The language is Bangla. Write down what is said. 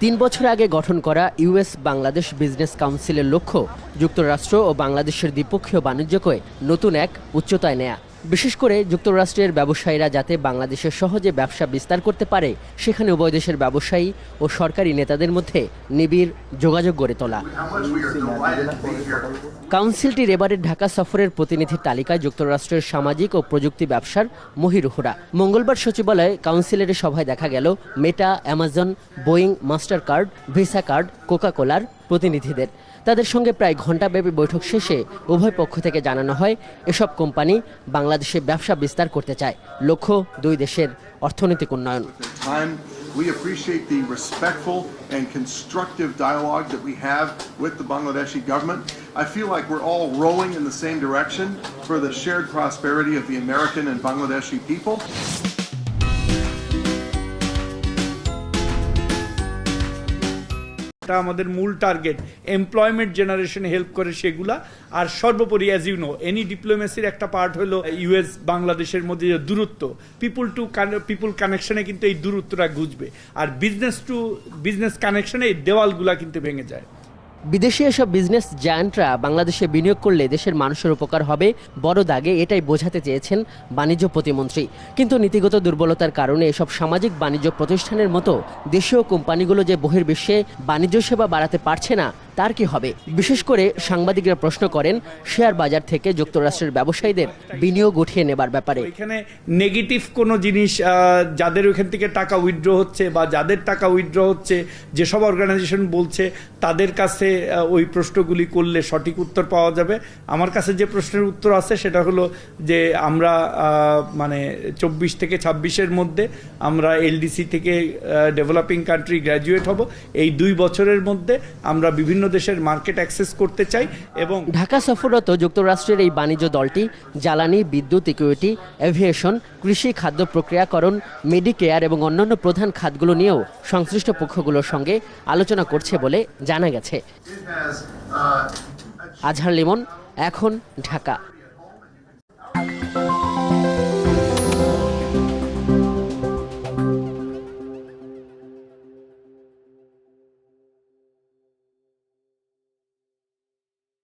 3 বছর আগে গঠন করা ইউএস বাংলাদেশ বিজনেস কাউন্সিলের লক্ষ্য যুক্তরাষ্ট্র ও বাংলাদেশের দ্বিপক্ষীয় বাণিজ্যকে নতুন এক উচ্চতায় নেয়া। বিশেষ করে যুক্তরাষ্ট্রের ব্যবসায়ীরা যাতে বাংলাদেশে সহজে ব্যবসা বিস্তার করতে পারে, সেখানে উভয় দেশের ব্যবসায়ী ও সরকারি নেতাদের মধ্যে নিবিড় যোগাযোগ গড়ে তোলা। কাউন্সিলটির এবারের ঢাকা সফরের প্রতিনিধির তালিকায় যুক্তরাষ্ট্রের সামাজিক ও প্রযুক্তি ব্যবসার মহিরুহরা। মঙ্গলবার সচিবালয়ে কাউন্সিলের সভায় দেখা গেল Meta, Amazon, Boeing, Mastercard, Visa card, Coca কোলার প্রতিনিধিদের। তাদের সঙ্গে প্রায় ঘণ্টাব্যাপী বৈঠক শেষে উভয় পক্ষ থেকে জানানো হয় এসব কোম্পানি বাংলাদেশে ব্যবসা বিস্তার করতে চায়। লক্ষ্য দুই দেশের অর্থনৈতিক উন্নয়ন। We appreciate the respectful and constructive dialogue that we have with the Bangladeshi government. I feel like we're all rowing in the same direction for the shared prosperity of the American and Bangladeshi people. আমাদের মূল টার্গেট এমপ্লয়মেন্ট জেনারেশনে হেল্প করে সেগুলা, আর সর্বোপরি অ্যাজ ইউ নো এনি ডিপ্লোমেসির একটা পার্ট হলো ইউএস বাংলাদেশের মধ্যে যে দূরত্ব, পিপুল টু পিপুল কানেকশনে কিন্তু এই দূরত্বটা ঘুচবে, আর বিজনেস টু বিজনেস কানেকশনে এই দেওয়ালগুলা কিন্তু ভেঙে যায়। বিদেশি এসব বিজনেস জায়ান্টরা বাংলাদেশে বিনিয়োগ করলে দেশের মানুষের উপকার হবে বড় দাগে, এটাই বোঝাতে চেয়েছেন বাণিজ্য প্রতিমন্ত্রী। কিন্তু নীতিগত দুর্বলতার কারণে এসব সামাজিক বাণিজ্য প্রতিষ্ঠানের মতো দেশীয় কোম্পানিগুলো যে বহির্বিশ্বে বাণিজ্য সেবা বাড়াতে পারছে না, তার কি হবে? বিশেষ করে সাংবাদিকরা প্রশ্ন করেন শেয়ার বাজার থেকে যুক্তরাষ্ট্রের ব্যবসায়ীদের বিনিয়োগ উঠিয়ে নেবার ব্যাপারে। এখানে নেগেটিভ কোনো জিনিস, যাদের ওইখান থেকে টাকা উইথড্র হচ্ছে বা যাদের টাকা উইথড্র হচ্ছে, যেসব অর্গানাইজেশন বলছে তাদের কাছে ওই প্রশ্নগুলি করলে সঠিক উত্তর পাওয়া যাবে। আমার কাছে যে প্রশ্নের উত্তর আছে সেটা হলো যে আমরা মানে 24 থেকে 26-এর মধ্যে আমরা এলডিসি থেকে ডেভেলপিং কান্ট্রি গ্র্যাজুয়েট হব। এই 2 বছরের মধ্যে আমরা বিভিন্ন দেশের মার্কেট অ্যাক্সেস করতে চাই। এবং ঢাকা সফররত যুক্তরাষ্ট্রের এই বাণিজ্য দলটি জ্বালানি, বিদ্যুৎ, ইকুইটি, এভিয়েশন, কৃষি, খাদ্য প্রক্রিয়াকরণ, মেডিকেয়ার এবং অন্যান্য প্রধান খাতগুলো নিয়েও সংশ্লিষ্ট পক্ষগুলোর সঙ্গে আলোচনা করছে বলে জানা গেছে। আজহার লিমন, এখন, ঢাকা।